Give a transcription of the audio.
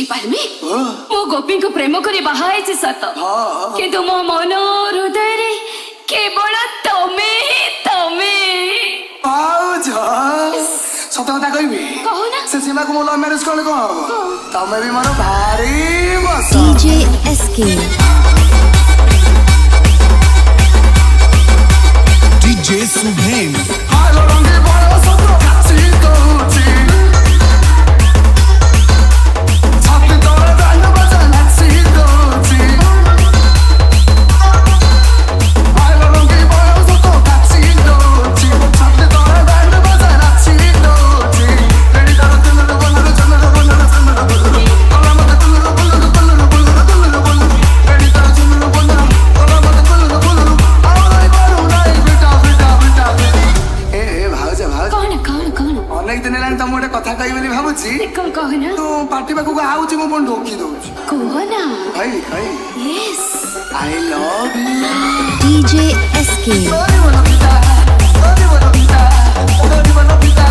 हे पाल्मी मो गोपी को प्रेम करी बाहा है सत किंतु मो मन हृदय रे केवल तमे तमे सत कथा कहबी कहना से सीमा को मो लव मैरिज कले कौन हबो तमे भी मोर भारी बस DJ SK DJ Subhem हालो रंगे बड़ा सत काची कोची छाती तोरे गान बजा नाची कोची हालो रंगे बड़ा सत काची कोची छाती तोरे गान बजा नाची कोची रेडी तारो तुलुरु बोलुरु चलुरु बोलुरु चलुरु बोलुरु तोला मते तुलुरु बोलुरु तुलुरु बोलुरु तुलुरु बोलुरु रेडी तारो चलुरु बोलुरु तोला मते तुलुरु बोलुरु आवलाई बारू नाई बेटा बेटा बेटा ए भाउज भाउज कौन कौन कौन अनेक दिन हेलानी तम गोटे कथा कहि बोली भाबुची कौन कहना तू पार्टी पाखु आउची मो फोन ढोकी दउची कहना कहि कहि yes I love you DJ SK ओरे बोलो पिता ओरे बोलो पिता ओरे बोलो पिता